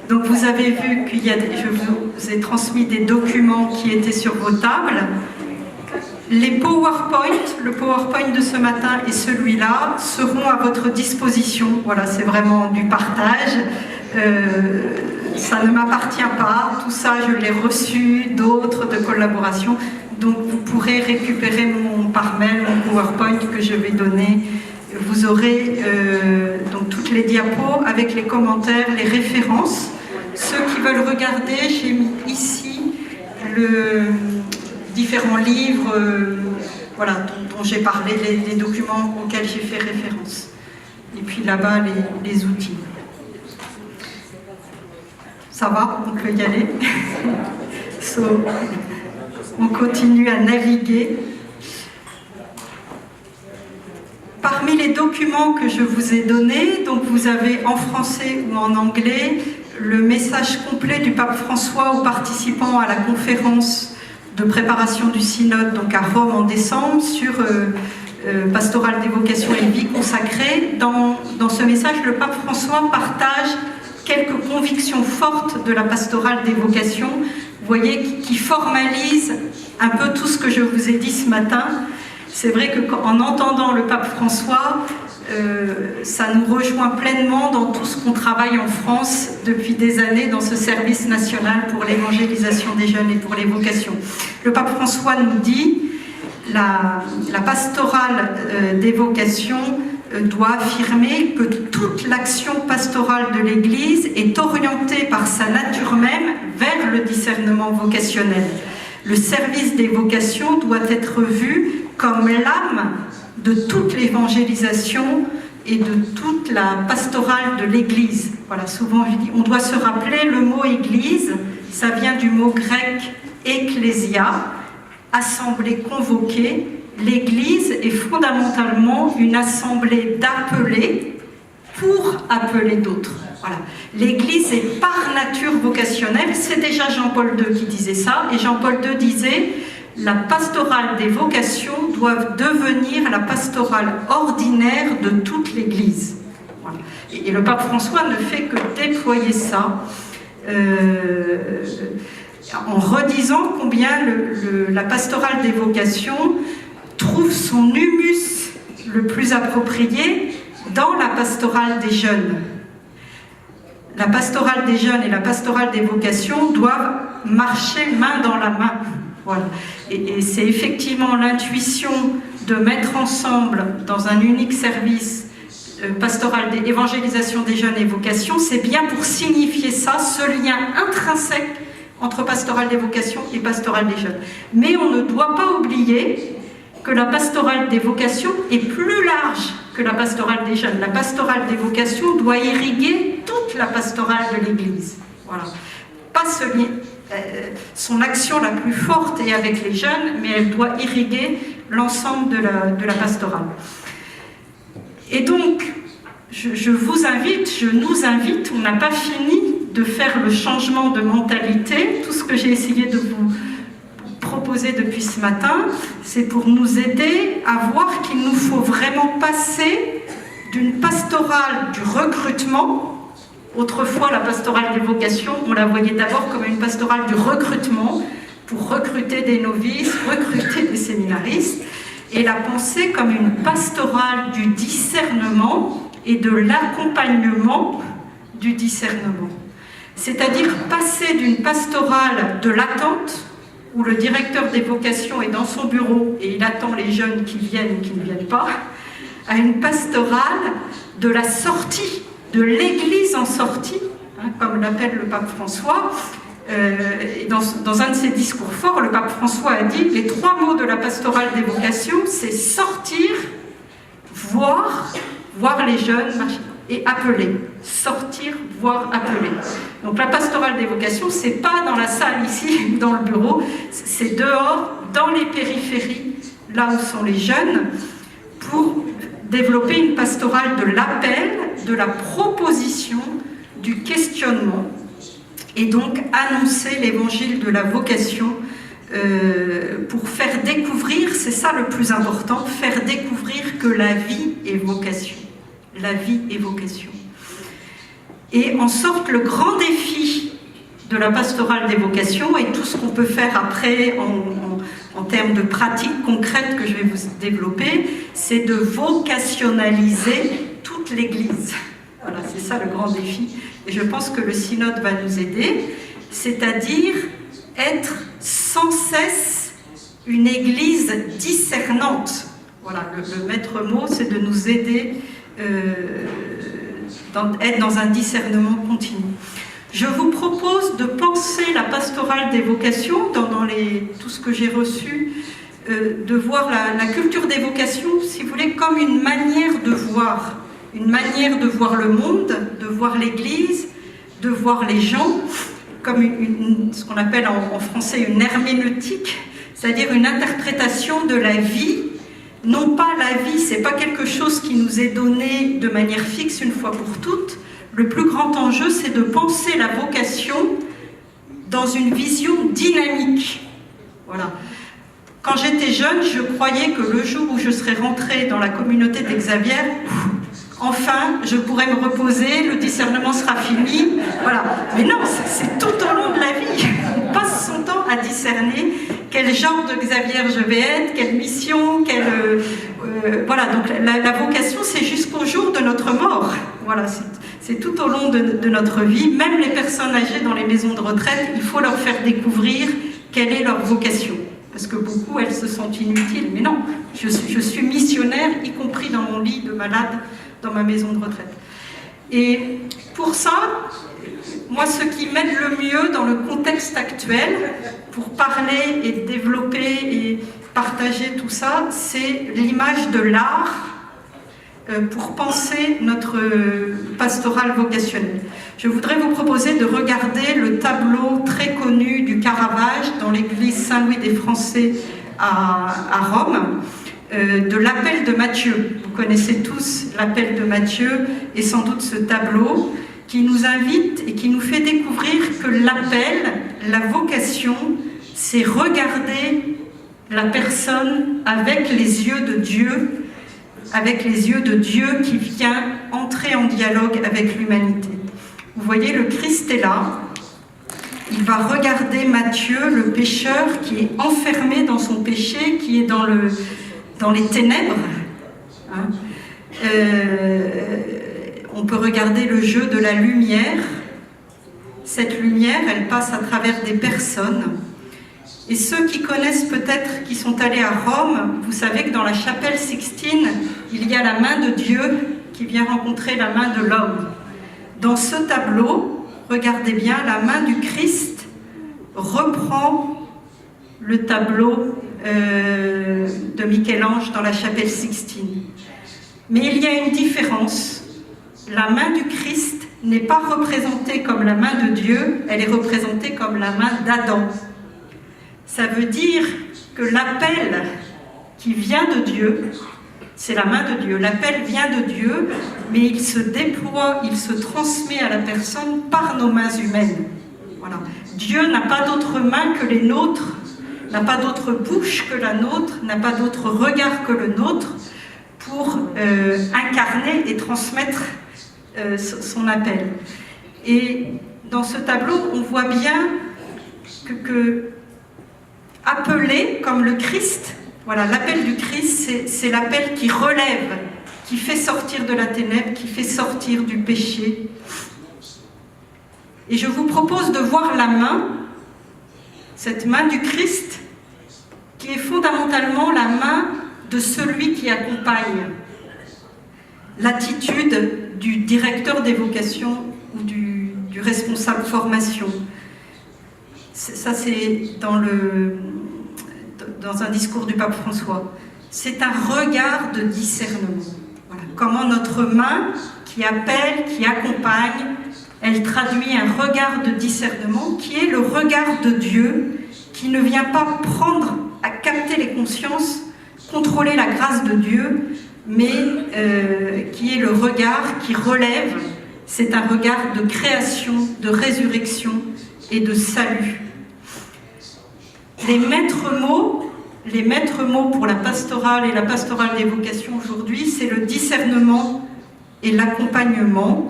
Donc vous avez vu qu'il y a, je vous ai transmis des documents qui étaient sur vos tables. Les PowerPoint, le PowerPoint de ce matin et celui-là seront à votre disposition. Voilà, c'est vraiment du partage. Ça ne m'appartient pas. Tout ça, je l'ai reçu d'autres de collaboration. Donc vous pourrez récupérer par mail mon PowerPoint que je vais donner. Vous aurez donc toutes les diapos avec les commentaires, les références. Ceux qui veulent regarder, j'ai mis ici différents livres voilà, dont j'ai parlé, les documents auxquels j'ai fait référence. Et puis là-bas, les outils. Ça va, on peut y aller. On continue à naviguer. Parmi les documents que je vous ai donnés, donc vous avez en français ou en anglais le message complet du pape François aux participants à la conférence de préparation du synode donc à Rome en décembre sur pastoral d'évocation et vie consacrée. Dans ce message, le pape François partage quelques convictions fortes de la pastorale d'évocation, vous voyez, qui formalise un peu tout ce que je vous ai dit ce matin. C'est vrai qu'en entendant le pape François, ça nous rejoint pleinement dans tout ce qu'on travaille en France depuis des années dans ce service national pour l'évangélisation des jeunes et pour les vocations. Le pape François nous dit la pastorale d'évocation doit affirmer que toute l'action pastorale de l'Église est orientée par sa nature même vers le discernement vocationnel. Le service des vocations doit être vu comme l'âme de toute l'évangélisation et de toute la pastorale de l'Église. Voilà, souvent je dis, on doit se rappeler le mot Église, ça vient du mot grec ecclésia, assemblée convoquée. L'Église est fondamentalement une assemblée d'appelés pour appeler d'autres. Voilà. L'Église est par nature vocationnelle, c'est déjà Jean-Paul II qui disait ça, et Jean-Paul II disait la pastorale des vocations doit devenir la pastorale ordinaire de toute l'Église. Voilà. Et le pape François ne fait que déployer ça en redisant combien la pastorale des vocations trouve son humus le plus approprié dans la pastorale des jeunes. La pastorale des jeunes et la pastorale des vocations doivent marcher main dans la main. Voilà. Et c'est effectivement l'intuition de mettre ensemble dans un unique service pastoral d'évangélisation des jeunes et vocations, c'est bien pour signifier ça, ce lien intrinsèque entre pastorale des vocations et pastorale des jeunes. Mais on ne doit pas oublier que la pastorale des vocations est plus large que la pastorale des jeunes. La pastorale des vocations doit irriguer toute la pastorale de l'Église. Voilà. Pas son action la plus forte est avec les jeunes, mais elle doit irriguer l'ensemble de la pastorale. Et donc, je vous invite, je nous invite, on n'a pas fini de faire le changement de mentalité. Tout ce que j'ai essayé de vous proposer depuis ce matin, c'est pour nous aider à voir qu'il nous faut vraiment passer d'une pastorale du recrutement. Autrefois, la pastorale des vocations, on la voyait d'abord comme une pastorale du recrutement, pour recruter des novices, recruter des séminaristes, et la penser comme une pastorale du discernement et de l'accompagnement du discernement. C'est-à-dire passer d'une pastorale de l'attente, où le directeur des vocations est dans son bureau et il attend les jeunes qui viennent ou qui ne viennent pas, à une pastorale de la sortie, de l'Église en sortie, hein, comme l'appelle le pape François. Dans un de ses discours forts, le pape François a dit les 3 mots de la pastorale des vocations, c'est sortir, voir les jeunes marcher, et appeler. Sortir, voir, appeler. Donc la pastorale des vocations, c'est pas dans la salle ici, dans le bureau, c'est dehors, dans les périphéries, là où sont les jeunes, pour développer une pastorale de l'appel, de la proposition, du questionnement, et donc annoncer l'évangile de la vocation pour faire découvrir, c'est ça le plus important, faire découvrir que la vie est vocation. La vie est vocation. Et en sorte, le grand défi de la pastorale des vocations et tout ce qu'on peut faire après en termes de pratiques concrètes que je vais vous développer, c'est de vocationnaliser toute l'Église. Voilà, c'est ça le grand défi. Et je pense que le synode va nous aider, c'est-à-dire être sans cesse une Église discernante. Voilà, le maître mot, c'est de nous aider être dans un discernement continu. Je vous propose de penser la pastorale des vocations, dans tout ce que j'ai reçu, de voir la culture des vocations, si vous voulez, comme une manière de voir le monde, de voir l'Église, de voir les gens, comme ce qu'on appelle en français une herméneutique, c'est-à-dire une interprétation de la vie. Non pas la vie, c'est pas quelque chose qui nous est donné de manière fixe une fois pour toutes. Le plus grand enjeu, c'est de penser la vocation dans une vision dynamique. Voilà. Quand j'étais jeune, je croyais que le jour où je serais rentrée dans la communauté des Xavier, enfin, je pourrais me reposer, le discernement sera fini. Voilà. Mais non, c'est tout au long de la vie. On passe son temps à discerner quel genre de Xavier je vais être, quelle mission, voilà. Donc la vocation, c'est jusqu'au jour de notre mort. Voilà. C'est tout au long de notre vie. Même les personnes âgées dans les maisons de retraite, il faut leur faire découvrir quelle est leur vocation. Parce que beaucoup, elles se sentent inutiles. Mais non, je suis missionnaire, y compris dans mon lit de malade, dans ma maison de retraite. Et pour ça, moi, ce qui m'aide le mieux dans le contexte actuel, pour parler et développer et partager tout ça, c'est l'image de l'art pour penser notre pastorale vocationnelle. Je voudrais vous proposer de regarder le tableau très connu du Caravage dans l'église Saint-Louis des Français à Rome, de l'appel de Matthieu. Vous connaissez tous l'appel de Matthieu et sans doute ce tableau qui nous invite et qui nous fait découvrir que l'appel, la vocation, c'est regarder la personne avec les yeux de Dieu, qui vient entrer en dialogue avec l'humanité. Vous voyez, le Christ est là. Il va regarder Matthieu, le pécheur, qui est enfermé dans son péché, qui est dans les ténèbres. Hein. On peut regarder le jeu de la lumière. Cette lumière, elle passe à travers des personnes. Et ceux qui connaissent peut-être, qui sont allés à Rome, vous savez que dans la chapelle Sixtine, il y a la main de Dieu qui vient rencontrer la main de l'homme. Dans ce tableau, regardez bien, la main du Christ reprend le tableau de Michel-Ange dans la chapelle Sixtine. Mais il y a une différence. La main du Christ n'est pas représentée comme la main de Dieu, elle est représentée comme la main d'Adam. Ça veut dire que l'appel qui vient de Dieu, c'est la main de Dieu. L'appel vient de Dieu, mais il se déploie, il se transmet à la personne par nos mains humaines. Voilà. Dieu n'a pas d'autre main que les nôtres, n'a pas d'autre bouche que la nôtre, n'a pas d'autre regard que le nôtre pour incarner et transmettre son appel. Et dans ce tableau, on voit bien que appelé comme le Christ, voilà, l'appel du Christ, c'est l'appel qui relève, qui fait sortir de la ténèbre, qui fait sortir du péché. Et je vous propose de voir la main, cette main du Christ, qui est fondamentalement la main de celui qui accompagne l'attitude du directeur des vocations ou du responsable formation. Ça, c'est dans un discours du pape François. C'est un regard de discernement. Voilà. Comment notre main, qui appelle, qui accompagne, elle traduit un regard de discernement qui est le regard de Dieu, qui ne vient pas prendre à capter les consciences, contrôler la grâce de Dieu, mais qui est le regard qui relève. C'est un regard de création, de résurrection et de salut. Les maîtres mots pour la pastorale et la pastorale des vocations aujourd'hui, c'est le discernement et l'accompagnement.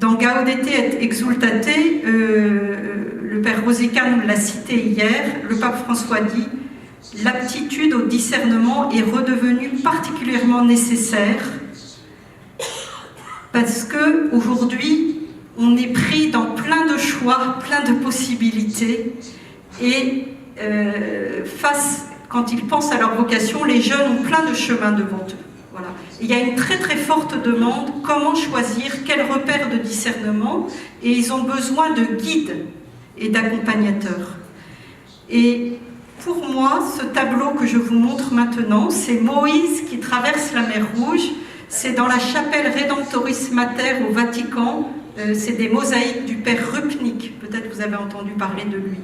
Dans Gaudete et Exultate, le père Rosica nous l'a cité hier, le pape François dit « L'aptitude au discernement est redevenue particulièrement nécessaire parce qu'aujourd'hui, on est pris dans plein de choix, plein de possibilités et quand ils pensent à leur vocation, les jeunes ont plein de chemins devant eux. Voilà. Il y a une très très forte demande, comment choisir, quel repère de discernement, et ils ont besoin de guides et d'accompagnateurs. Et pour moi, ce tableau que je vous montre maintenant, c'est Moïse qui traverse la mer Rouge, c'est dans la chapelle Redemptoris Mater au Vatican, c'est des mosaïques du père Rupnik, peut-être vous avez entendu parler de lui.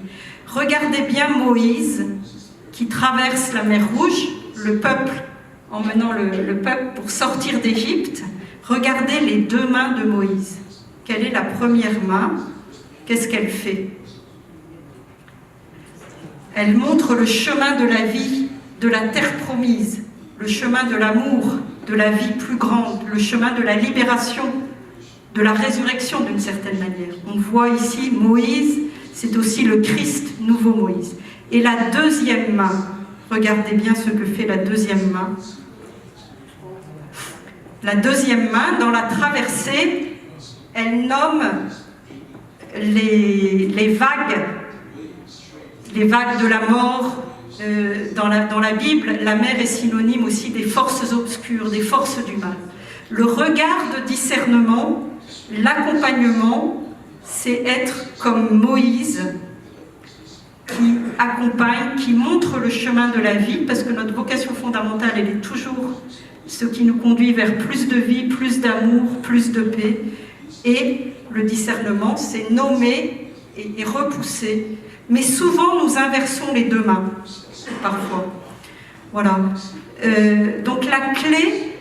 Regardez bien Moïse qui traverse la mer Rouge, le peuple, emmenant le peuple pour sortir d'Égypte. Regardez les deux mains de Moïse. Quelle est la première main? Qu'est-ce qu'elle fait? Elle montre le chemin de la vie, de la terre promise, le chemin de l'amour, de la vie plus grande, le chemin de la libération, de la résurrection d'une certaine manière. On voit ici Moïse, c'est aussi le Christ, nouveau Moïse. Et la deuxième main, regardez bien ce que fait la deuxième main. La deuxième main, dans la traversée, elle nomme les vagues de la mort. Dans la Bible, la mer est synonyme aussi des forces obscures, des forces du mal. Le regard de discernement, l'accompagnement, c'est être comme Moïse, qui accompagne, qui montre le chemin de la vie, parce que notre vocation fondamentale, elle est toujours ce qui nous conduit vers plus de vie, plus d'amour, plus de paix. Et le discernement, c'est nommer et repousser. Mais souvent, nous inversons les deux mains, parfois. Voilà. Donc la clé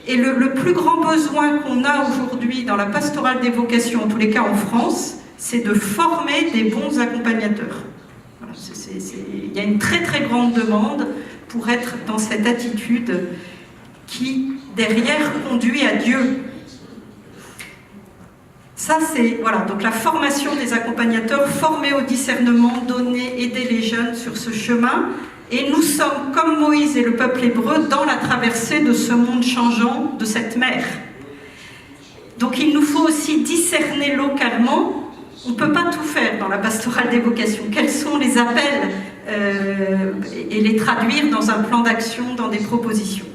et le plus grand besoin qu'on a aujourd'hui dans la pastorale des vocations, en tous les cas en France, c'est de former des bons accompagnateurs. Voilà, il y a une très très grande demande pour être dans cette attitude qui, derrière, conduit à Dieu. Ça, c'est, voilà, donc la formation des accompagnateurs, former au discernement, donner, aider les jeunes sur ce chemin. Et nous sommes, comme Moïse et le peuple hébreu, dans la traversée de ce monde changeant, de cette mer. Donc il nous faut aussi discerner localement. On ne peut pas tout faire dans la pastorale des vocations. Quels sont les appels et les traduire dans un plan d'action, dans des propositions.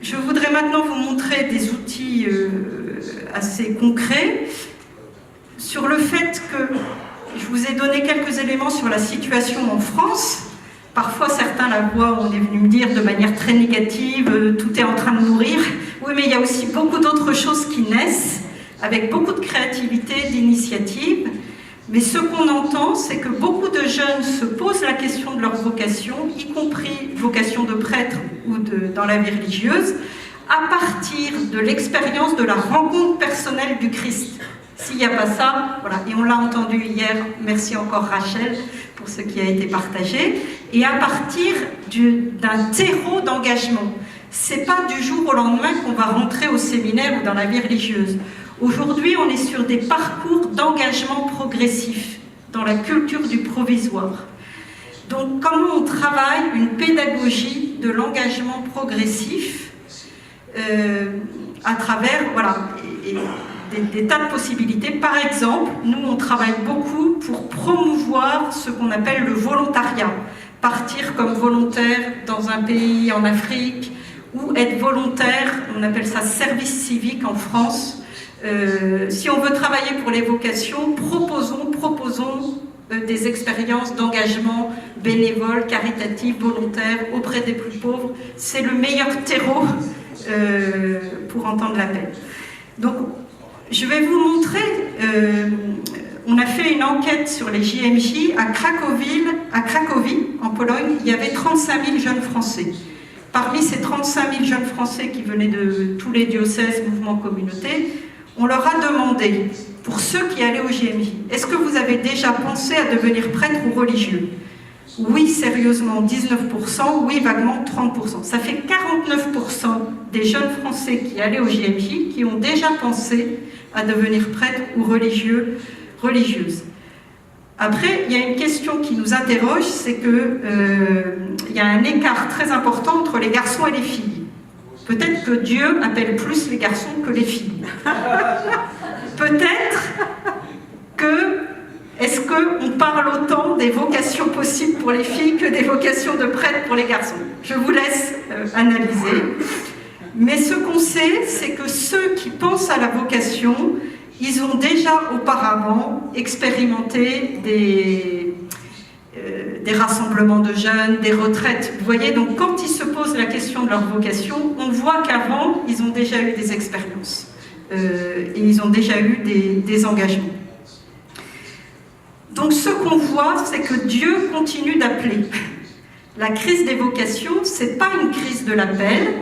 Je voudrais maintenant vous montrer des outils assez concrets sur le fait que je vous ai donné quelques éléments sur la situation en France. Parfois, certains la voient, on est venu me dire de manière très négative, tout est en train de mourir. Oui, mais il y a aussi beaucoup d'autres choses qui naissent, avec beaucoup de créativité, d'initiative. Mais ce qu'on entend, c'est que beaucoup de jeunes se posent la question de leur vocation, y compris vocation de prêtre ou dans la vie religieuse, à partir de l'expérience de la rencontre personnelle du Christ. S'il n'y a pas ça, voilà, et on l'a entendu hier, merci encore Rachel pour ce qui a été partagé, et à partir d'un terreau d'engagement. C'est pas du jour au lendemain qu'on va rentrer au séminaire ou dans la vie religieuse. Aujourd'hui, on est sur des parcours d'engagement progressif, dans la culture du provisoire. Donc, comment on travaille une pédagogie de l'engagement progressif à travers, voilà, des tas de possibilités. Par exemple, nous, on travaille beaucoup pour promouvoir ce qu'on appelle le volontariat. Partir comme volontaire dans un pays en Afrique, ou être volontaire, on appelle ça service civique en France. Si on veut travailler pour les vocations, proposons des expériences d'engagement bénévole, caritatif, volontaire auprès des plus pauvres. C'est le meilleur terreau pour entendre l'appel. Donc, je vais vous montrer, on a fait une enquête sur les JMJ à Cracovie, en Pologne, il y avait 35 000 jeunes Français. Parmi ces 35 000 jeunes Français qui venaient de tous les diocèses, mouvements, communautés, on leur a demandé, pour ceux qui allaient au JMJ, est-ce que vous avez déjà pensé à devenir prêtre ou religieux? oui sérieusement 19%, oui vaguement 30%. Ça fait 49% des jeunes Français qui allaient au JMJ qui ont déjà pensé à devenir prêtres ou religieux, religieuses. Après, il y a une question qui nous interroge, c'est qu'il y a un écart très important entre les garçons et les filles. Peut-être que Dieu appelle plus les garçons que les filles. Peut-être que, est-ce qu'on parle autant des vocations possibles pour les filles que des vocations de prêtres pour les garçons? Je vous laisse analyser. Mais ce qu'on sait, c'est que ceux qui pensent à la vocation, ils ont déjà auparavant expérimenté des rassemblements de jeunes, des retraites. Vous voyez, donc quand ils se posent la question de leur vocation, on voit qu'avant, ils ont déjà eu des expériences. Et ils ont déjà eu des engagements. Donc ce qu'on voit, c'est que Dieu continue d'appeler. La crise des vocations, ce n'est pas une crise de l'appel,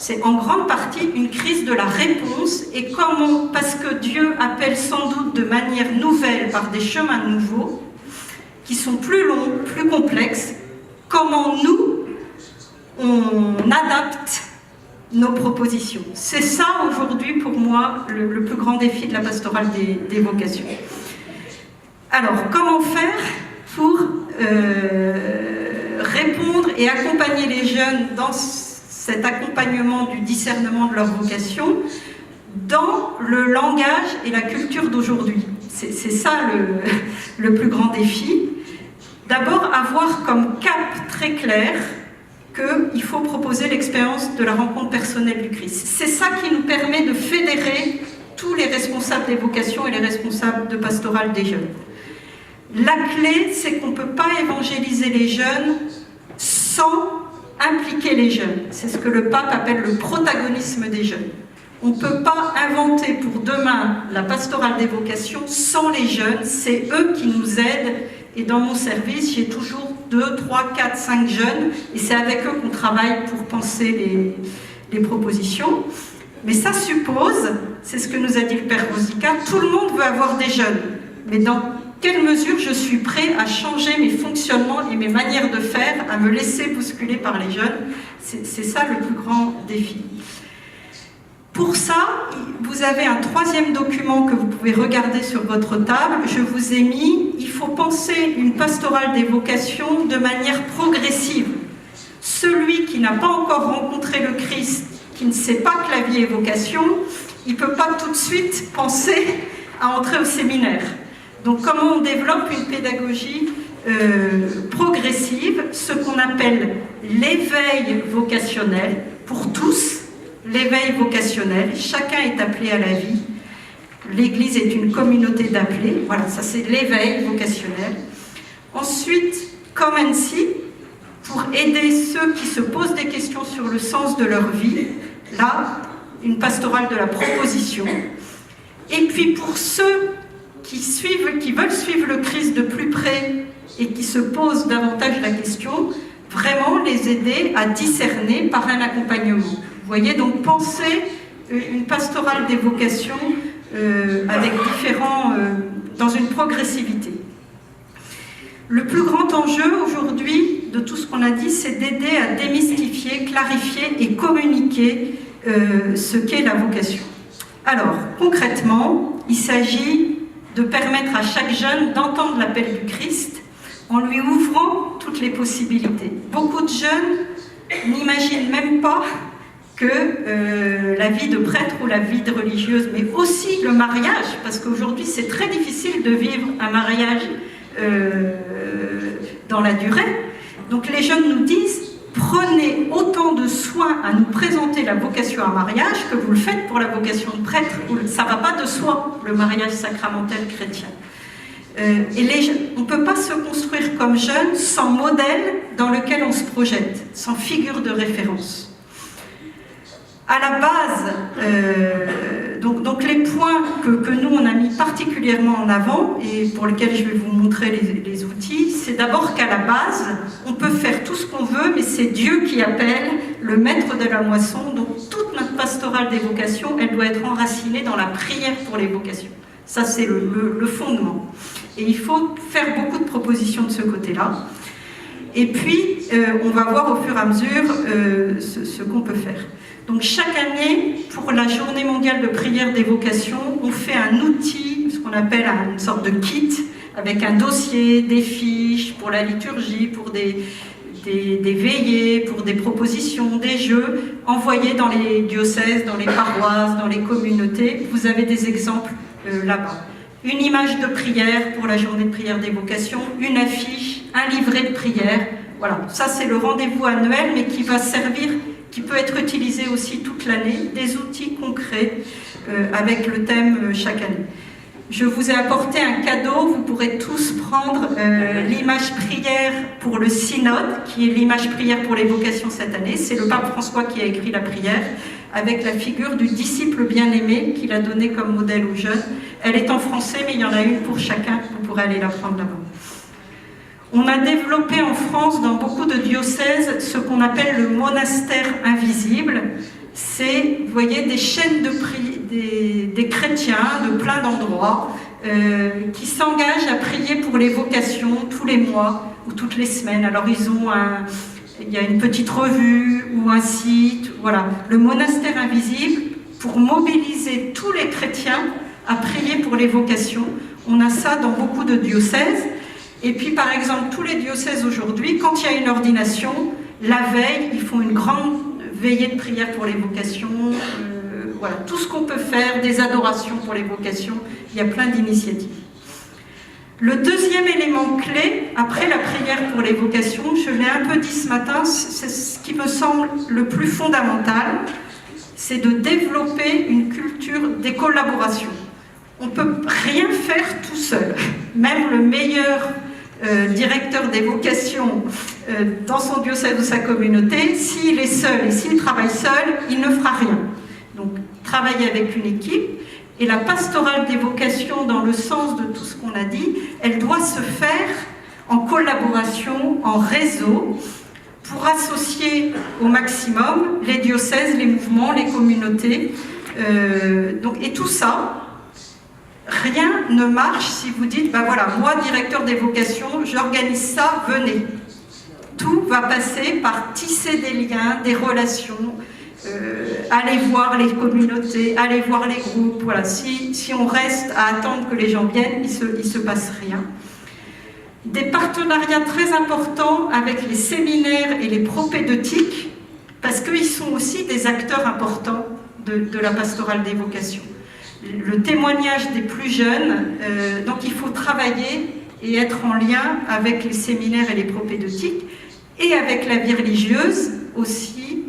c'est en grande partie une crise de la réponse. Et comment? Parce que Dieu appelle sans doute de manière nouvelle, par des chemins nouveaux, qui sont plus longs, plus complexes. Comment nous, on adapte nos propositions. C'est ça aujourd'hui pour moi le plus grand défi de la pastorale des vocations. Alors, comment faire pour répondre et accompagner les jeunes dans cet accompagnement du discernement de leur vocation dans le langage et la culture d'aujourd'hui? C'est ça le plus grand défi. D'abord, avoir comme cap très clair qu'il faut proposer l'expérience de la rencontre personnelle du Christ. C'est ça qui nous permet de fédérer tous les responsables des vocations et les responsables de pastorale des jeunes. La clé, c'est qu'on ne peut pas évangéliser les jeunes sans impliquer les jeunes. C'est ce que le pape appelle le protagonisme des jeunes. On ne peut pas inventer pour demain la pastorale des vocations sans les jeunes. C'est eux qui nous aident. Et dans mon service, j'ai toujours 2, 3, 4, 5 jeunes. Et c'est avec eux qu'on travaille pour penser les propositions. Mais ça suppose, c'est ce que nous a dit le Père Rosica, tout le monde veut avoir des jeunes. Mais dans quelle mesure je suis prêt à changer mes fonctionnements et mes manières de faire, à me laisser bousculer par les jeunes? C'est ça le plus grand défi. Pour ça, vous avez un troisième document que vous pouvez regarder sur votre table. Je vous ai mis, il faut penser une pastorale des vocations de manière progressive. Celui qui n'a pas encore rencontré le Christ, qui ne sait pas que la vie est vocation, il ne peut pas tout de suite penser à entrer au séminaire. Donc comment on développe une pédagogie progressive, ce qu'on appelle l'éveil vocationnel pour tous, l'éveil vocationnel, chacun est appelé à la vie, l'Église est une communauté d'appelés, voilà, ça c'est l'éveil vocationnel. Ensuite, Comency, pour aider ceux qui se posent des questions sur le sens de leur vie, là, une pastorale de la proposition. Et puis pour ceux qui veulent suivre le Christ de plus près et qui se posent davantage la question, vraiment les aider à discerner par un accompagnement. Vous voyez, donc penser une pastorale des vocations avec dans une progressivité. Le plus grand enjeu aujourd'hui de tout ce qu'on a dit, c'est d'aider à démystifier, clarifier et communiquer ce qu'est la vocation. Alors, concrètement, il s'agit de permettre à chaque jeune d'entendre l'appel du Christ en lui ouvrant toutes les possibilités. Beaucoup de jeunes n'imaginent même pas que la vie de prêtre ou la vie de religieuse, mais aussi le mariage, parce qu'aujourd'hui c'est très difficile de vivre un mariage dans la durée. Donc les jeunes nous disent, prenez autant de soin à nous présenter la vocation à mariage que vous le faites pour la vocation de prêtre. Ça ne va pas de soi, le mariage sacramentel chrétien. On ne peut pas se construire comme jeune sans modèle dans lequel on se projette, sans figure de référence. À la base, donc les points que nous on a mis particulièrement en avant et pour lesquels je vais vous montrer les outils, c'est d'abord qu'à la base, on peut faire tout ce qu'on veut, mais c'est Dieu qui appelle, le maître de la moisson. Donc toute notre pastorale des vocations, elle doit être enracinée dans la prière pour les vocations. Ça, c'est le fondement. Et il faut faire beaucoup de propositions de ce côté-là. Et puis, on va voir au fur et à mesure ce qu'on peut faire. Donc, chaque année, pour la Journée mondiale de prière des vocations, on fait un outil, ce qu'on appelle une sorte de kit, avec un dossier, des fiches pour la liturgie, pour des veillées, pour des propositions, des jeux, envoyés dans les diocèses, dans les paroisses, dans les communautés. Vous avez des exemples là-bas. Une image de prière pour la journée de prière des vocations, une affiche, un livret de prière. Voilà, ça c'est le rendez-vous annuel, mais qui va servir, qui peut être utilisé aussi toute l'année, des outils concrets avec le thème chaque année. Je vous ai apporté un cadeau, vous pourrez tous prendre l'image prière pour le synode, qui est l'image prière pour les vocations cette année. C'est le pape François qui a écrit la prière, avec la figure du disciple bien-aimé qu'il a donné comme modèle aux jeunes. Elle est en français, mais il y en a une pour chacun, vous pourrez aller la prendre là-bas. On a développé en France, dans beaucoup de diocèses, ce qu'on appelle le monastère invisible. C'est, vous voyez, des chaînes de des chrétiens de plein d'endroits qui s'engagent à prier pour les vocations tous les mois ou toutes les semaines. Alors il y a une petite revue ou un site, voilà, le monastère invisible, pour mobiliser tous les chrétiens à prier pour les vocations. On a ça dans beaucoup de diocèses. Et puis par exemple, tous les diocèses aujourd'hui, quand il y a une ordination, la veille, ils font une grande veillée de prière pour les vocations, voilà, tout ce qu'on peut faire, des adorations pour les vocations, il y a plein d'initiatives. Le deuxième élément clé, après la prière pour les vocations, je l'ai un peu dit ce matin, c'est ce qui me semble le plus fondamental, c'est de développer une culture des collaborations. On ne peut rien faire tout seul, même le meilleur directeur des vocations dans son diocèse ou sa communauté, s'il est seul et s'il travaille seul, il ne fera rien. Donc, travailler avec une équipe, et la pastorale des vocations, dans le sens de tout ce qu'on a dit, elle doit se faire en collaboration, en réseau, pour associer au maximum les diocèses, les mouvements, les communautés. Et tout ça, rien ne marche si vous dites, ben voilà, moi, directeur des vocations, j'organise ça, venez. Tout va passer par tisser des liens, des relations, aller voir les communautés, aller voir les groupes. Voilà. Si on reste à attendre que les gens viennent, il se passe rien. Des partenariats très importants avec les séminaires et les propédeutiques, parce qu'ils sont aussi des acteurs importants de la pastorale des vocations. Le témoignage des plus jeunes, donc il faut travailler et être en lien avec les séminaires et les propédeutiques, et avec la vie religieuse aussi,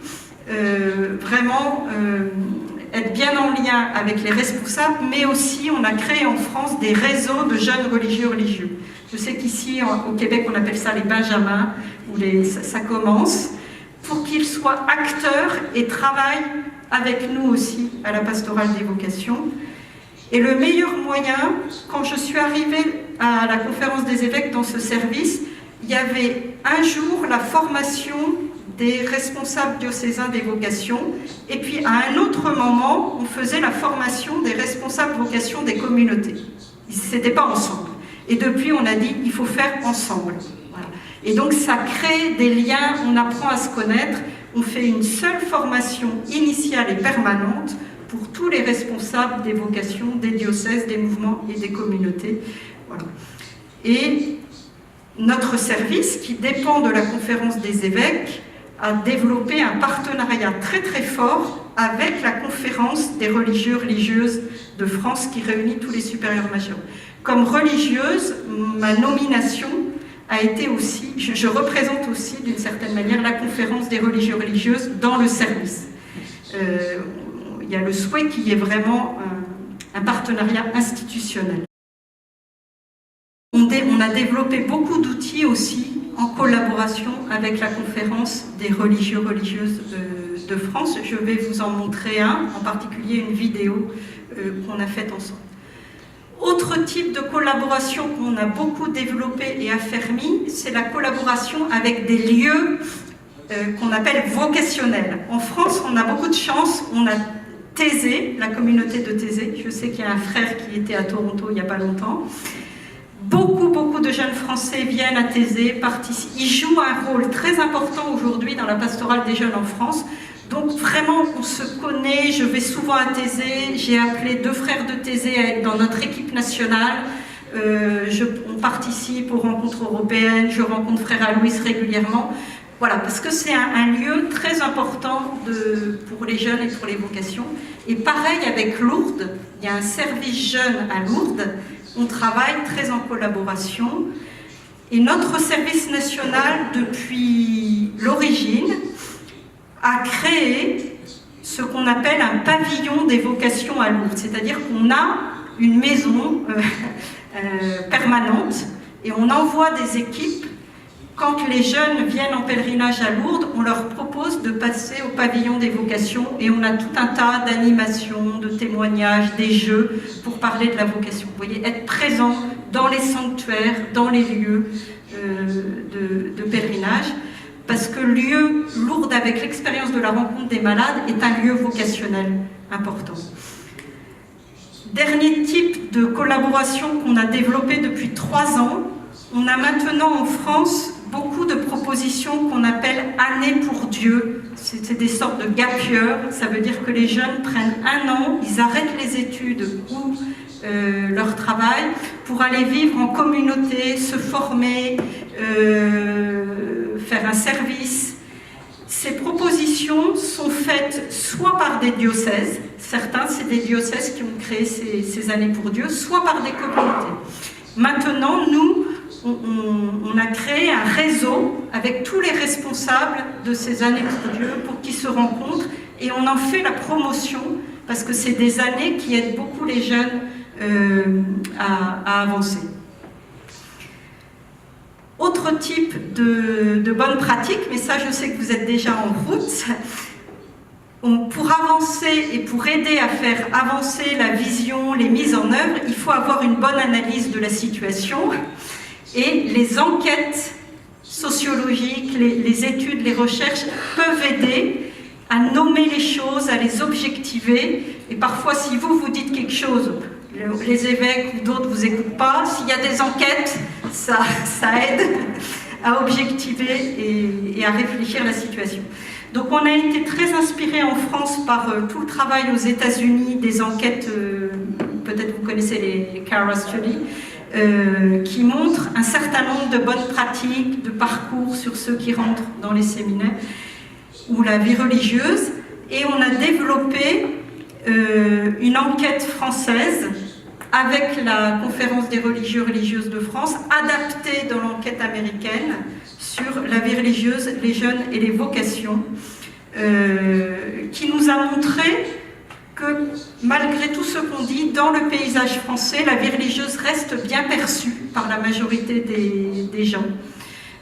vraiment être bien en lien avec les responsables, mais aussi on a créé en France des réseaux de jeunes religieux. Je sais qu'ici au Québec on appelle ça les benjamins, où ça commence, pour qu'ils soient acteurs et travaillent avec nous aussi à la pastorale des vocations. Et le meilleur moyen, quand je suis arrivée à la conférence des évêques dans ce service, il y avait un jour la formation des responsables diocésains des vocations, et puis à un autre moment, on faisait la formation des responsables vocations des communautés. C'était pas ensemble. Et depuis, on a dit, il faut faire ensemble. Voilà. Et donc, ça crée des liens, on apprend à se connaître, on fait une seule formation initiale et permanente pour tous les responsables des vocations, des diocèses, des mouvements et des communautés. Voilà. Et notre service, qui dépend de la conférence des évêques, a développé un partenariat très très fort avec la conférence des religieuses de France qui réunit tous les supérieurs majeurs. Comme religieuse, ma nomination a été aussi, je représente aussi d'une certaine manière la conférence des religieuses dans le service. Il y a le souhait qu'il y ait vraiment un partenariat institutionnel. On a développé beaucoup d'outils aussi en collaboration avec la conférence des religieuses de France. Je vais vous en montrer un, en particulier une vidéo qu'on a faite ensemble. Autre type de collaboration qu'on a beaucoup développé et affermi, c'est la collaboration avec des lieux qu'on appelle vocationnels. En France, on a beaucoup de chance, on a Thésée, la communauté de Thésée. Je sais qu'il y a un frère qui était à Toronto il n'y a pas longtemps. Beaucoup de jeunes Français viennent à Thésée, participent. Ils jouent un rôle très important aujourd'hui dans la pastorale des jeunes en France. Donc vraiment, on se connaît, je vais souvent à Thésée, j'ai appelé 2 frères de Thésée à être dans notre équipe nationale. On participe aux rencontres européennes, je rencontre frère Alois régulièrement. Voilà, parce que c'est un lieu très important pour les jeunes et pour les vocations. Et pareil avec Lourdes, il y a un service jeune à Lourdes, on travaille très en collaboration. Et notre service national, depuis l'origine, a créé ce qu'on appelle un pavillon des vocations à Lourdes. C'est-à-dire qu'on a une maison permanente et on envoie des équipes. Quand les jeunes viennent en pèlerinage à Lourdes, on leur propose de passer au pavillon des vocations et on a tout un tas d'animations, de témoignages, des jeux pour parler de la vocation. Vous voyez, être présent dans les sanctuaires, dans les lieux de pèlerinage, parce que Lourdes, avec l'expérience de la rencontre des malades, est un lieu vocationnel important. Dernier type de collaboration qu'on a développé depuis 3 ans, on a maintenant en France beaucoup de propositions qu'on appelle années pour Dieu. C'est des sortes de gap year, ça veut dire que les jeunes prennent 1 an, ils arrêtent les études ou leur travail pour aller vivre en communauté, se former, faire un service. Ces propositions sont faites soit par des diocèses, certains c'est des diocèses qui ont créé ces années pour Dieu, soit par des communautés. Maintenant, nous, on a créé un réseau avec tous les responsables de ces années pour Dieu pour qu'ils se rencontrent et on en fait la promotion parce que c'est des années qui aident beaucoup les jeunes à avancer. Autre type de bonne pratique, mais ça je sais que vous êtes déjà en route, pour avancer et pour aider à faire avancer la vision, les mises en œuvre, il faut avoir une bonne analyse de la situation. Et les enquêtes sociologiques, les études, les recherches peuvent aider à nommer les choses, à les objectiver. Et parfois, si vous dites quelque chose, les évêques ou d'autres ne vous écoutent pas, s'il y a des enquêtes, ça aide à objectiver et à réfléchir à la situation. Donc on a été très inspiré en France par tout le travail aux États-Unis, des enquêtes, peut-être vous connaissez les Cara Study, qui montrent un certain nombre de bonnes pratiques, de parcours sur ceux qui rentrent dans les séminaires ou la vie religieuse. Et on a développé une enquête française avec la Conférence des religieux religieuses de France, adaptée dans l'enquête américaine sur la vie religieuse, les jeunes et les vocations, qui nous a montré que malgré tout ce qu'on dit, dans le paysage français, la vie religieuse reste bien perçue par la majorité des gens,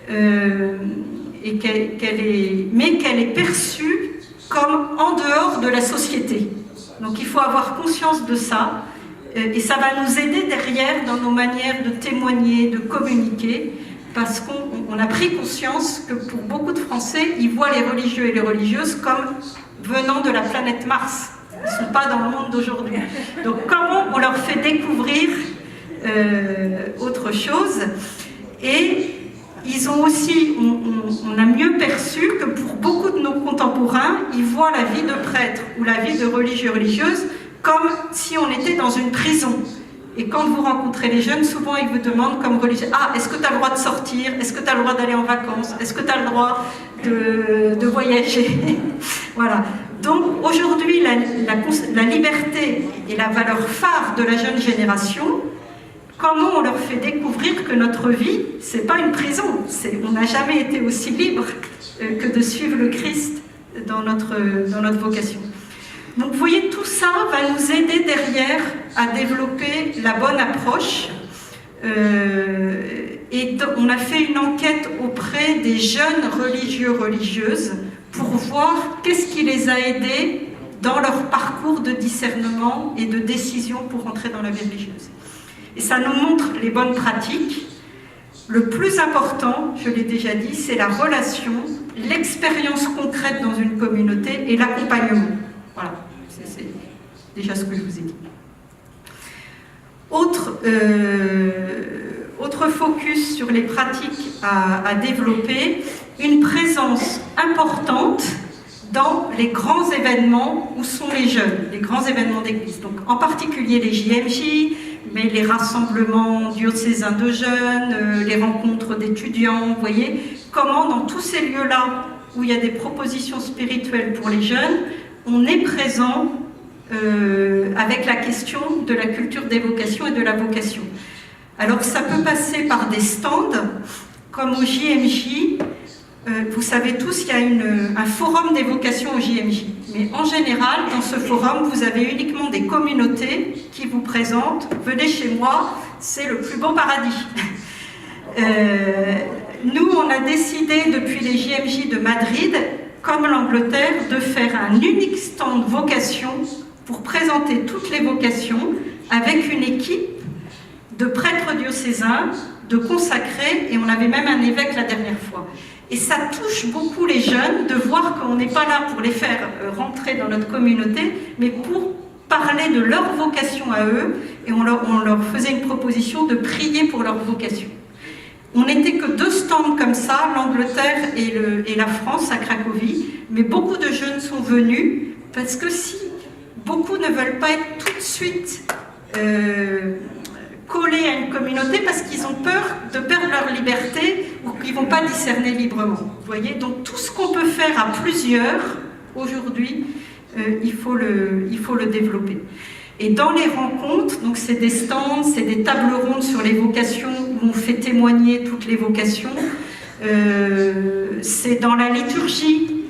et qu'elle est perçue comme en dehors de la société. Donc il faut avoir conscience de ça, et ça va nous aider derrière dans nos manières de témoigner, de communiquer, parce qu'on a pris conscience que pour beaucoup de Français, ils voient les religieux et les religieuses comme venant de la planète Mars. Ils ne sont pas dans le monde d'aujourd'hui. Donc comment on leur fait découvrir autre chose? Et ils ont aussi, on a mieux perçu que pour beaucoup de nos contemporains, ils voient la vie de prêtre ou la vie de religieux religieuse comme si on était dans une prison. Et quand vous rencontrez les jeunes, souvent ils vous demandent comme religieux, ah, est-ce que tu as le droit de sortir? Est-ce que tu as le droit d'aller en vacances? Est-ce que tu as le droit de voyager? Voilà. Donc aujourd'hui, la liberté est la valeur phare de la jeune génération. Comment on leur fait découvrir que notre vie, ce n'est pas une prison. On n'a jamais été aussi libre que de suivre le Christ dans notre vocation. Donc vous voyez, tout ça va nous aider derrière à développer la bonne approche. Et on a fait une enquête auprès des jeunes religieux, religieuses, pour voir qu'est-ce qui les a aidés dans leur parcours de discernement et de décision pour entrer dans la vie religieuse. Et ça nous montre les bonnes pratiques. Le plus important, je l'ai déjà dit, c'est la relation, l'expérience concrète dans une communauté et l'accompagnement. Voilà. déjà ce que je vous ai dit. Autre focus sur les pratiques à développer, une présence importante dans les grands événements où sont les jeunes, les grands événements d'église. Donc en particulier les JMJ, mais les rassemblements diocésains de jeunes, les rencontres d'étudiants, vous voyez, comment dans tous ces lieux-là où il y a des propositions spirituelles pour les jeunes, on est présent avec la question de la culture des vocations et de la vocation. Alors ça peut passer par des stands, comme au JMJ. Vous savez tous qu'il y a un forum des vocations au JMJ. Mais en général, dans ce forum, vous avez uniquement des communautés qui vous présentent « Venez chez moi, c'est le plus beau paradis ». Nous, on a décidé depuis les JMJ de Madrid, comme l'Angleterre, de faire un unique stand vocation pour présenter toutes les vocations avec une équipe de prêtres diocésains, de consacrés, et on avait même un évêque la dernière fois. Et ça touche beaucoup les jeunes de voir qu'on n'est pas là pour les faire rentrer dans notre communauté, mais pour parler de leur vocation à eux, et on leur faisait une proposition de prier pour leur vocation. On n'était que 2 stands comme ça, l'Angleterre et la France à Cracovie, mais beaucoup de jeunes sont venus, parce que si beaucoup ne veulent pas être tout de suite collés à une communauté parce qu'ils ont peur de perdre leur liberté ou qu'ils ne vont pas discerner librement. Vous voyez, donc tout ce qu'on peut faire à plusieurs aujourd'hui, il faut le développer. Et dans les rencontres, donc c'est des stands, c'est des tables rondes sur les vocations où on fait témoigner toutes les vocations. C'est dans la liturgie.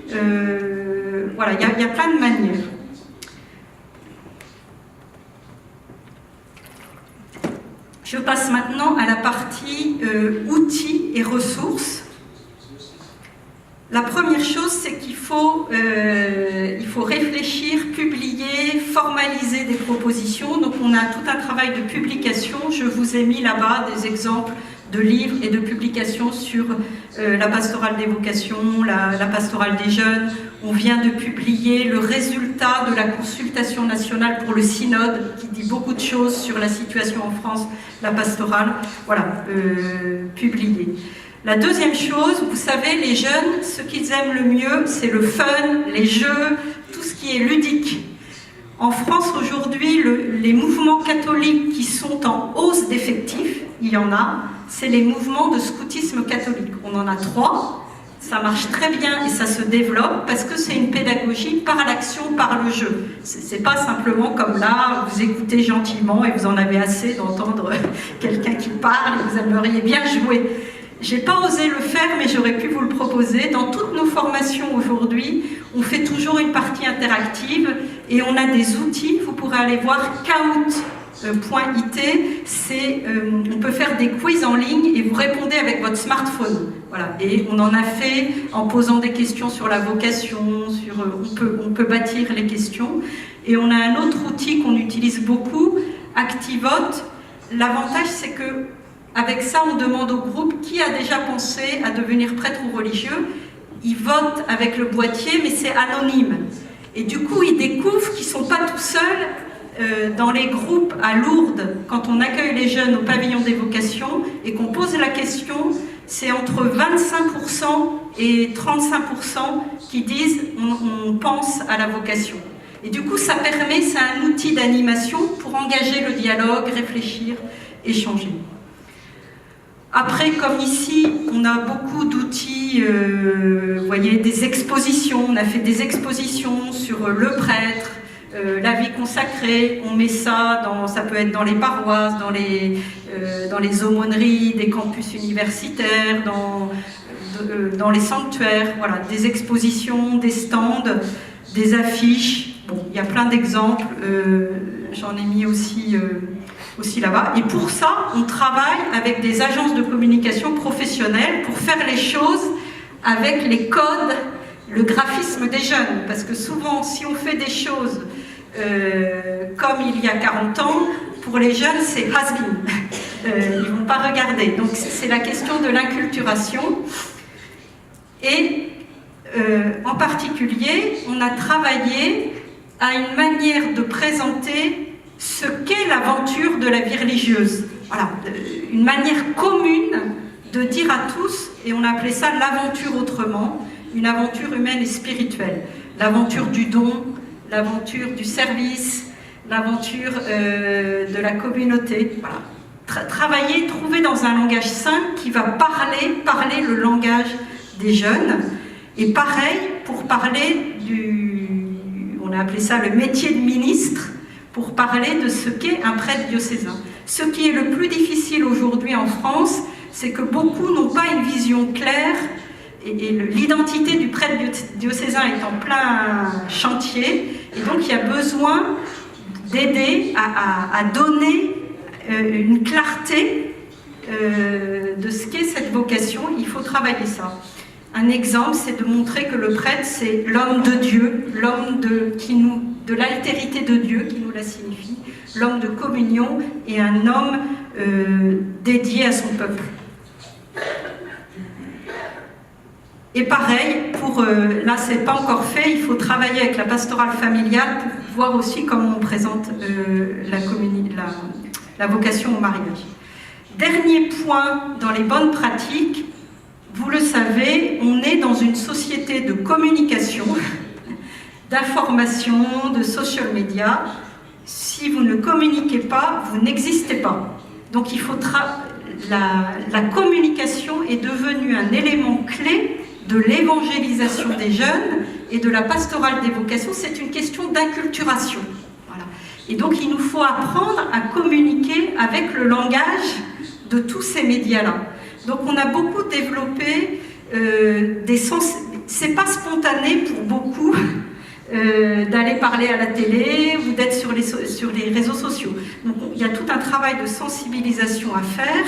Voilà, il y a plein de manières. Je passe maintenant à la partie outils et ressources. La première chose, c'est qu'il faut réfléchir, publier, formaliser des propositions. Donc on a tout un travail de publication. Je vous ai mis là-bas des exemples de livres et de publications sur la pastorale des vocations, la pastorale des jeunes. On vient de publier le résultat de la consultation nationale pour le synode, qui dit beaucoup de choses sur la situation en France, la pastorale. Voilà, publié. La deuxième chose, vous savez, les jeunes, ce qu'ils aiment le mieux, c'est le fun, les jeux, tout ce qui est ludique. En France, aujourd'hui, les mouvements catholiques qui sont en hausse d'effectifs, il y en a, c'est les mouvements de scoutisme catholique. On en a 3, ça marche très bien et ça se développe parce que c'est une pédagogie par l'action, par le jeu. C'est pas simplement comme là, vous écoutez gentiment et vous en avez assez d'entendre quelqu'un qui parle et vous aimeriez bien jouer. J'ai pas osé le faire, mais j'aurais pu vous le proposer. Dans toutes nos formations aujourd'hui, on fait toujours une partie interactive et on a des outils. Vous pourrez aller voir Kahoot.it. On peut faire des quiz en ligne et vous répondez avec votre smartphone. Voilà. Et on en a fait en posant des questions sur la vocation, on peut bâtir les questions. Et on a un autre outil qu'on utilise beaucoup, ActiVote. L'avantage, c'est que avec ça, on demande au groupe qui a déjà pensé à devenir prêtre ou religieux. Ils votent avec le boîtier, mais c'est anonyme. Et du coup, ils découvrent qu'ils ne sont pas tout seuls dans les groupes à Lourdes. Quand on accueille les jeunes au pavillon des vocations et qu'on pose la question, c'est entre 25% et 35% qui disent on pense à la vocation. Et du coup, ça permet, c'est un outil d'animation pour engager le dialogue, réfléchir, échanger. Après, comme ici, on a beaucoup d'outils, vous voyez, des expositions. On a fait des expositions sur le prêtre, la vie consacrée. On met ça, ça peut être dans les paroisses, dans les aumôneries, des campus universitaires, dans les sanctuaires. Voilà, des expositions, des stands, des affiches. Bon, il y a plein d'exemples. J'en ai mis aussi là-bas. Et pour ça, on travaille avec des agences de communication professionnelles pour faire les choses avec les codes, le graphisme des jeunes. Parce que souvent, si on fait des choses comme il y a 40 ans, pour les jeunes, c'est has-been. Ils ne vont pas regarder. Donc, c'est la question de l'inculturation. Et en particulier, on a travaillé a une manière de présenter ce qu'est l'aventure de la vie religieuse. Voilà, une manière commune de dire à tous, et on appelait ça l'aventure autrement, une aventure humaine et spirituelle. L'aventure du don, l'aventure du service, l'aventure de la communauté. Voilà. Travailler, trouver dans un langage simple qui va parler le langage des jeunes. Et pareil, pour parler on a appelé ça le métier de ministre, pour parler de ce qu'est un prêtre diocésain. Ce qui est le plus difficile aujourd'hui en France, c'est que beaucoup n'ont pas une vision claire, et l'identité du prêtre diocésain est en plein chantier, et donc il y a besoin d'aider à donner une clarté de ce qu'est cette vocation. Il faut travailler ça. Un exemple, c'est de montrer que le prêtre, c'est l'homme de Dieu, l'homme de l'altérité de Dieu qui nous la signifie, l'homme de communion et un homme dédié à son peuple. Et pareil, là c'est pas encore fait, il faut travailler avec la pastorale familiale pour voir aussi comment on présente la vocation au mariage. Dernier point dans les bonnes pratiques, vous le savez, on est dans une société de communication, d'information, de social media. Si vous ne communiquez pas, vous n'existez pas. Donc il faut la communication est devenue un élément clé de l'évangélisation des jeunes et de la pastorale des vocations. C'est une question d'inculturation. Voilà. Et donc il nous faut apprendre à communiquer avec le langage de tous ces médias-là. Donc on a beaucoup développé c'est pas spontané pour beaucoup d'aller parler à la télé ou d'être sur les réseaux sociaux. Donc il y a tout un travail de sensibilisation à faire.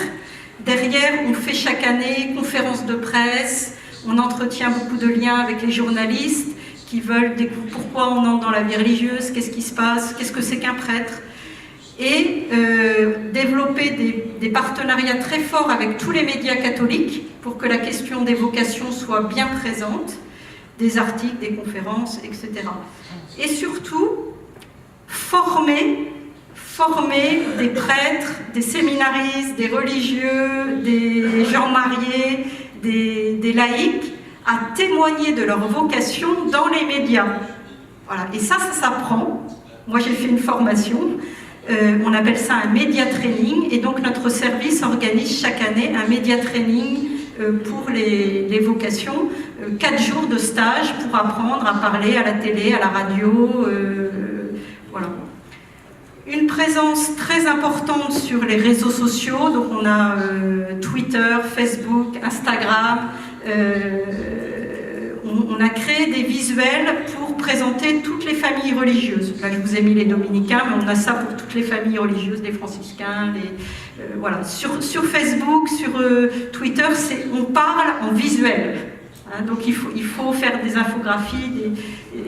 Derrière, on fait chaque année conférences de presse, on entretient beaucoup de liens avec les journalistes qui veulent découvrir pourquoi on entre dans la vie religieuse, qu'est-ce qui se passe, qu'est-ce que c'est qu'un prêtre. Et développer des partenariats très forts avec tous les médias catholiques pour que la question des vocations soit bien présente, des articles, des conférences, etc. Et surtout, former des prêtres, des séminaristes, des religieux, des gens mariés, des laïcs, à témoigner de leur vocation dans les médias. Voilà. Et ça s'apprend. Moi, j'ai fait une formation. On appelle ça un média training, et donc notre service organise chaque année un média training pour les vocations, 4 jours de stage pour apprendre à parler à la télé, à la radio, voilà. Une présence très importante sur les réseaux sociaux, donc on a Twitter, Facebook, Instagram, on a créé des visuels pour présenter toutes les familles religieuses. Là, je vous ai mis les dominicains, mais on a ça pour toutes les familles religieuses, les franciscains, voilà. Sur Facebook, sur Twitter, on parle en visuel. Hein, donc il faut faire des infographies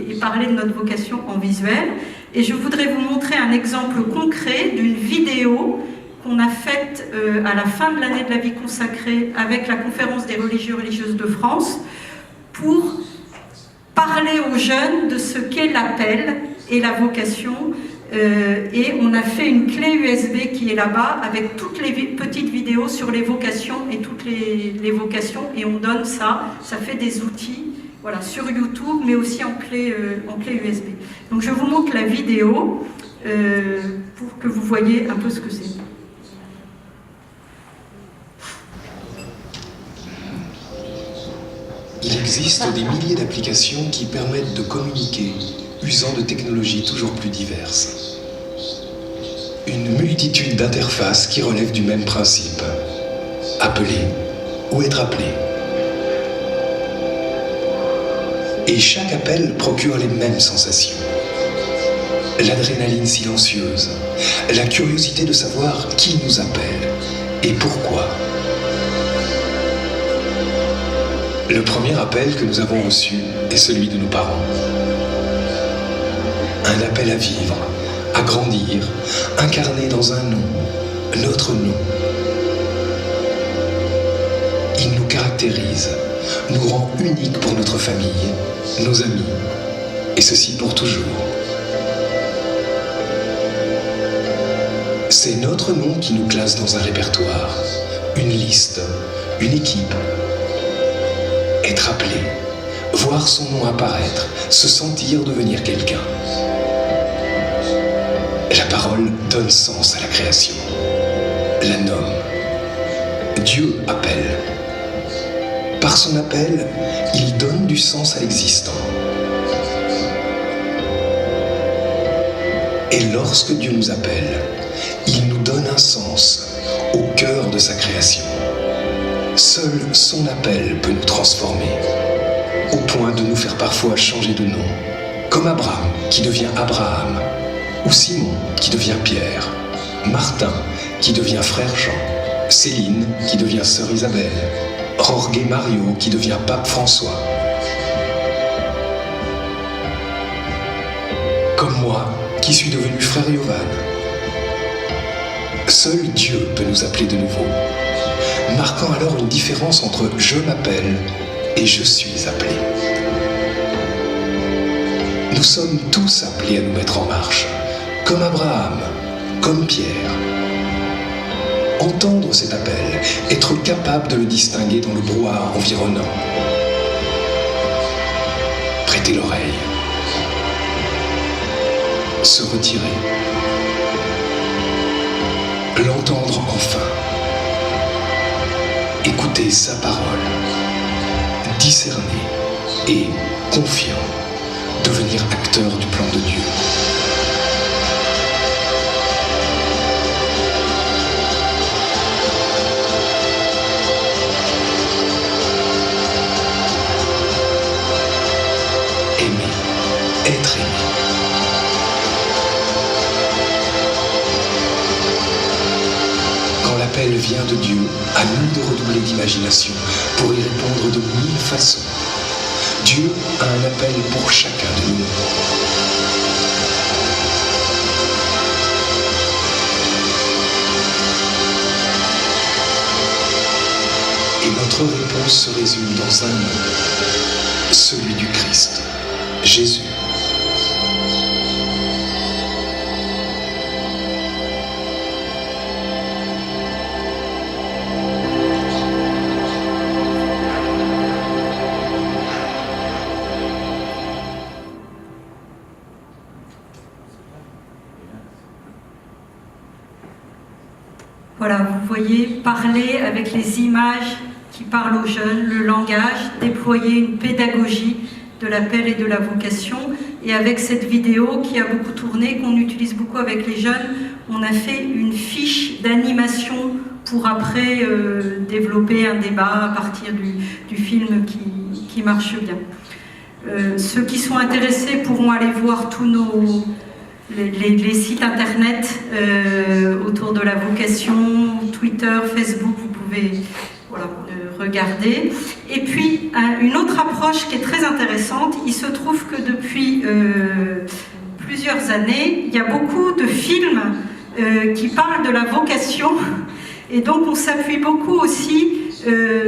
et parler de notre vocation en visuel. Et je voudrais vous montrer un exemple concret d'une vidéo qu'on a faite à la fin de l'année de la vie consacrée avec la conférence des religieux et religieuses de France, pour parler aux jeunes de ce qu'est l'appel et la vocation. Et on a fait une clé USB qui est là-bas avec toutes les petites vidéos sur les vocations et toutes les vocations, et on donne ça fait des outils, voilà, sur YouTube, mais aussi en clé USB. Donc je vous montre la vidéo pour que vous voyez un peu ce que c'est. Il existe des milliers d'applications qui permettent de communiquer, usant de technologies toujours plus diverses. Une multitude d'interfaces qui relèvent du même principe. Appeler ou être appelé. Et chaque appel procure les mêmes sensations. L'adrénaline silencieuse, la curiosité de savoir qui nous appelle et pourquoi. Le premier appel que nous avons reçu est celui de nos parents. Un appel à vivre, à grandir, incarné dans un nom, notre nom. Il nous caractérise, nous rend uniques pour notre famille, nos amis, et ceci pour toujours. C'est notre nom qui nous classe dans un répertoire, une liste, une équipe. Être appelé, voir son nom apparaître, se sentir devenir quelqu'un. La parole donne sens à la création, la nomme. Dieu appelle. Par son appel, il donne du sens à l'existant. Et lorsque Dieu nous appelle, il nous donne un sens au cœur de sa création. Seul son appel peut nous transformer, au point de nous faire parfois changer de nom, comme Abraham qui devient Abraham, ou Simon qui devient Pierre, Martin qui devient frère Jean, Céline qui devient sœur Isabelle, Jorge Mario qui devient pape François. Comme moi qui suis devenu frère Yovan. Seul Dieu peut nous appeler de nouveau, marquant alors une différence entre « je m'appelle » et « je suis appelé ». Nous sommes tous appelés à nous mettre en marche, comme Abraham, comme Pierre. Entendre cet appel, être capable de le distinguer dans le brouhaha environnant. Prêter l'oreille. Se retirer. L'entendre enfin. Écouter sa parole. Discerner et, confiant, devenir acteur du plan de Dieu. Être aimé. Quand l'appel vient de Dieu, à nous de redoubler d'imagination pour y répondre de 1000 façons. Dieu a un appel pour chacun de nous. Et notre réponse se résume dans un nom, celui du Christ, Jésus. Voilà, vous voyez, parler avec les images qui parlent aux jeunes, le langage, déployer une pédagogie de l'appel et de la vocation. Et avec cette vidéo qui a beaucoup tourné, qu'on utilise beaucoup avec les jeunes, on a fait une fiche d'animation pour après développer un débat à partir du film qui marche bien. Ceux qui sont intéressés pourront aller voir tous les sites internet autour de la vocation, Twitter, Facebook, vous pouvez regarder. Et puis, une autre approche qui est très intéressante, il se trouve que depuis plusieurs années, il y a beaucoup de films qui parlent de la vocation, et donc on s'appuie beaucoup aussi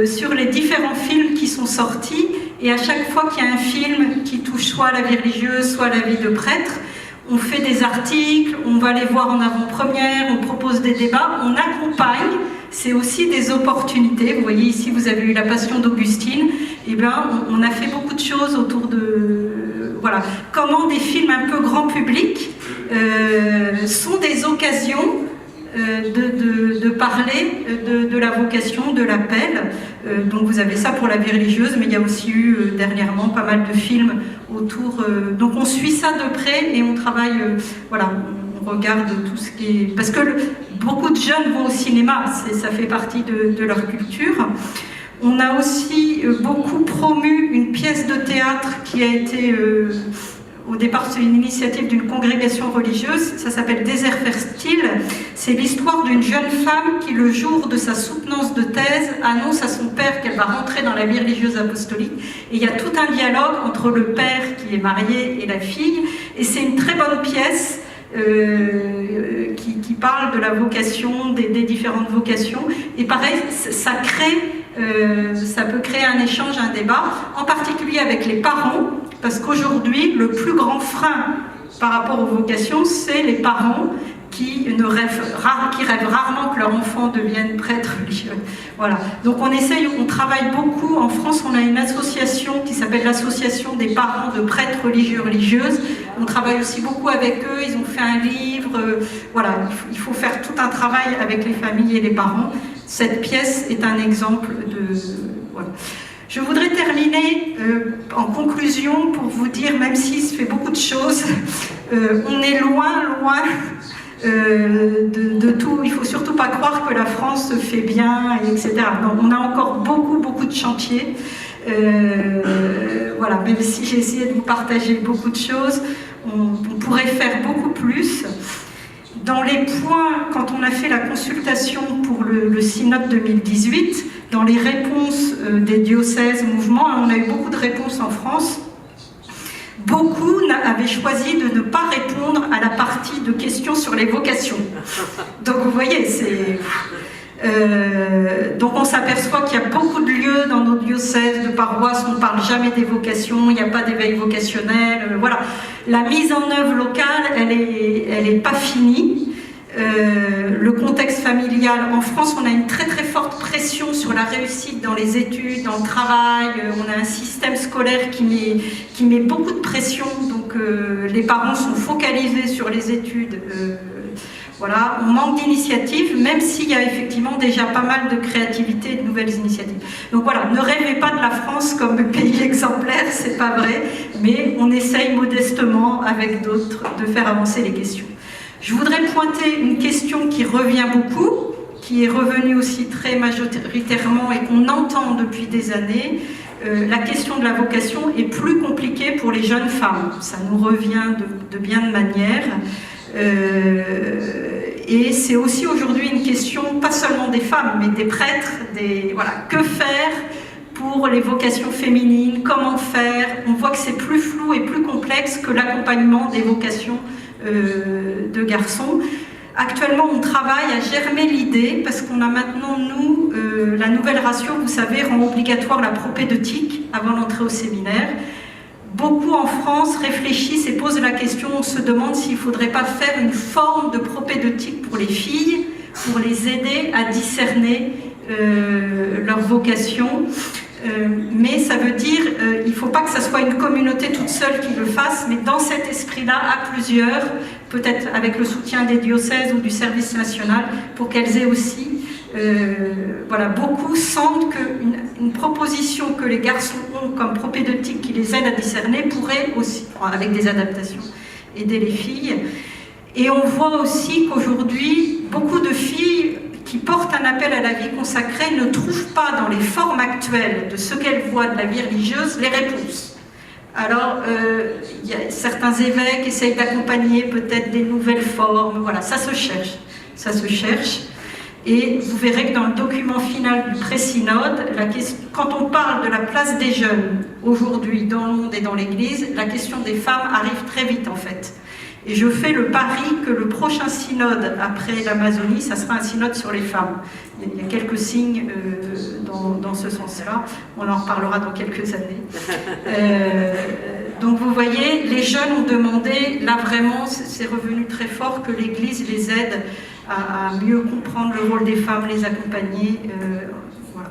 sur les différents films qui sont sortis, et à chaque fois qu'il y a un film qui touche soit la vie religieuse, soit la vie de prêtre, on fait des articles, on va les voir en avant-première, on propose des débats, on accompagne, c'est aussi des opportunités. Vous voyez ici, vous avez eu la Passion d'Augustine, et bien on a fait beaucoup de choses autour de... Voilà, comment des films un peu grand public sont des occasions de parler de la vocation, de l'appel. Donc vous avez ça pour la vie religieuse, mais il y a aussi eu dernièrement pas mal de films autour. Donc on suit ça de près et on travaille, voilà, on regarde tout ce qui est... Parce que beaucoup de jeunes vont au cinéma, ça fait partie de leur culture. On a aussi beaucoup promu une pièce de théâtre qui a été... Au départ, c'est une initiative d'une congrégation religieuse, ça s'appelle Désert fertile. C'est l'histoire d'une jeune femme qui, le jour de sa soutenance de thèse, annonce à son père qu'elle va rentrer dans la vie religieuse apostolique. Et il y a tout un dialogue entre le père qui est marié et la fille. Et c'est une très bonne pièce qui parle de la vocation, des différentes vocations. Et pareil, ça peut créer un échange, un débat, en particulier avec les parents. Parce qu'aujourd'hui, le plus grand frein par rapport aux vocations, c'est les parents qui rêvent rarement que leur enfant devienne prêtre religieux. Voilà. Donc on travaille beaucoup. En France, on a une association qui s'appelle l'Association des parents de prêtres religieux religieuses. On travaille aussi beaucoup avec eux. Ils ont fait un livre. Voilà, il faut faire tout un travail avec les familles et les parents. Cette pièce est un exemple de... Voilà. Je voudrais terminer en conclusion pour vous dire, même s'il se fait beaucoup de choses, on est loin de tout. Il ne faut surtout pas croire que la France se fait bien, etc. Donc, on a encore beaucoup de chantiers. Voilà, même si j'ai essayé de vous partager beaucoup de choses, on pourrait faire beaucoup plus. Dans les points, quand on a fait la consultation pour le synode 2018, dans les réponses des diocèses, mouvements, on a eu beaucoup de réponses en France. Beaucoup avaient choisi de ne pas répondre à la partie de questions sur les vocations. Donc vous voyez, donc on s'aperçoit qu'il y a beaucoup de lieux dans nos diocèses, de paroisses, on ne parle jamais des vocations, il n'y a pas d'éveil vocationnel. Voilà. La mise en œuvre locale, elle est pas finie. Le contexte familial, en France, on a une très forte pression sur la réussite dans les études, dans le travail. On a un système scolaire qui met beaucoup de pression, donc les parents sont focalisés sur les études. Voilà, on manque d'initiatives, même s'il y a effectivement déjà pas mal de créativité et de nouvelles initiatives. Donc voilà, ne rêvez pas de la France comme pays exemplaire, c'est pas vrai, mais on essaye modestement avec d'autres de faire avancer les questions. Je voudrais pointer une question qui revient beaucoup, qui est revenue aussi très majoritairement et qu'on entend depuis des années. La question de la vocation est plus compliquée pour les jeunes femmes. Ça nous revient de bien de manière. Et c'est aussi aujourd'hui une question, pas seulement des femmes, mais des prêtres. Voilà, que faire pour les vocations féminines? Comment faire? On voit que c'est plus flou et plus complexe que l'accompagnement des vocations de garçons. Actuellement, on travaille à germer l'idée, parce qu'on a maintenant, nous, la nouvelle ratio, vous savez, rend obligatoire la propédeutique avant l'entrée au séminaire. Beaucoup en France réfléchissent et posent la question, on se demande s'il ne faudrait pas faire une forme de propédeutique pour les filles, pour les aider à discerner leur vocation. Mais ça veut dire, il ne faut pas que ça soit une communauté toute seule qui le fasse, mais dans cet esprit-là, à plusieurs, peut-être avec le soutien des diocèses ou du service national, pour qu'elles aient aussi... voilà, beaucoup sentent qu'une proposition que les garçons ont comme propédeutique qui les aide à discerner pourrait aussi, avec des adaptations, aider les filles. Et on voit aussi qu'aujourd'hui, beaucoup de filles qui portent un appel à la vie consacrée ne trouvent pas dans les formes actuelles de ce qu'elles voient de la vie religieuse les réponses. Alors, certains évêques essayent d'accompagner peut-être des nouvelles formes, voilà, ça se cherche, ça se cherche. Et vous verrez que dans le document final du pré-synode, quand on parle de la place des jeunes aujourd'hui dans le monde et dans l'Église, la question des femmes arrive très vite en fait. Et je fais le pari que le prochain synode après l'Amazonie, ça sera un synode sur les femmes. Il y a quelques signes dans ce sens-là. On en reparlera dans quelques années. Donc vous voyez, les jeunes ont demandé, là vraiment, c'est revenu très fort, que l'Église les aide à mieux comprendre le rôle des femmes, les accompagner. Voilà.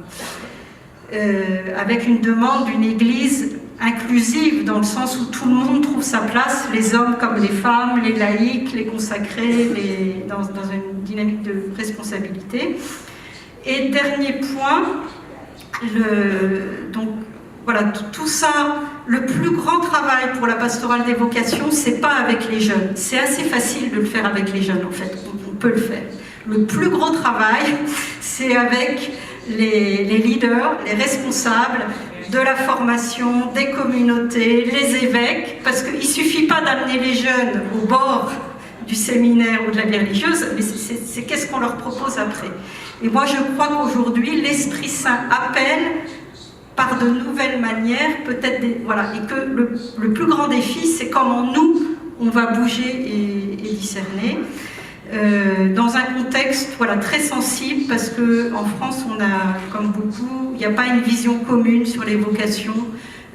Avec une demande d'une Église inclusive, dans le sens où tout le monde trouve sa place, les hommes comme les femmes, les laïcs, les consacrés, dans une dynamique de responsabilité. Et dernier point, donc voilà, tout ça, le plus grand travail pour la pastorale des vocations, c'est pas avec les jeunes. C'est assez facile de le faire avec les jeunes, en fait. On peut le faire. Le plus gros travail, c'est avec les leaders, les responsables de la formation, des communautés, les évêques, parce qu'il ne suffit pas d'amener les jeunes au bord du séminaire ou de la vie religieuse, mais c'est qu'est-ce qu'on leur propose après. Et moi, je crois qu'aujourd'hui, l'Esprit Saint appelle par de nouvelles manières, peut-être, voilà, et que le plus grand défi, c'est comment nous, on va bouger et discerner. Dans un contexte voilà, très sensible, parce qu'en France, on a, comme beaucoup, il n'y a pas une vision commune sur les vocations.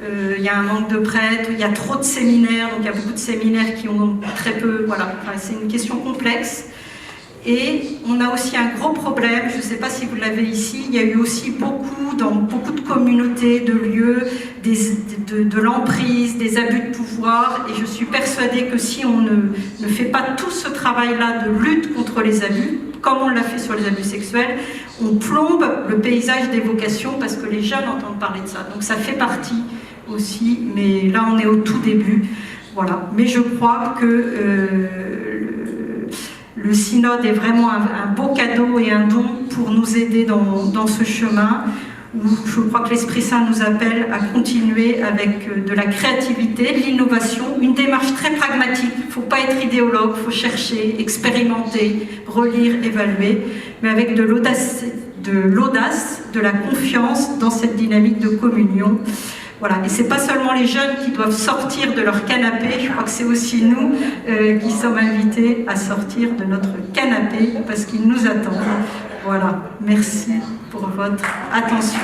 Il y a un manque de prêtres, il y a trop de séminaires, donc il y a beaucoup de séminaires qui ont très peu... Voilà, enfin, c'est une question complexe. Et on a aussi un gros problème, je ne sais pas si vous l'avez ici, il y a eu aussi dans beaucoup de communautés, de lieux, de l'emprise, des abus de pouvoir, et je suis persuadée que si on ne fait pas tout ce travail-là de lutte contre les abus, comme on l'a fait sur les abus sexuels, on plombe le paysage des vocations parce que les jeunes entendent parler de ça. Donc ça fait partie aussi, mais là on est au tout début. Voilà. Mais je crois que le synode est vraiment un beau cadeau et un don pour nous aider dans ce chemin où je crois que l'Esprit Saint nous appelle à continuer avec de la créativité, de l'innovation, une démarche très pragmatique. Il ne faut pas être idéologue, il faut chercher, expérimenter, relire, évaluer, mais avec de l'audace, de la confiance dans cette dynamique de communion. Voilà. Et ce n'est pas seulement les jeunes qui doivent sortir de leur canapé, je crois que c'est aussi nous qui sommes invités à sortir de notre canapé parce qu'ils nous attendent. Voilà, merci pour votre attention.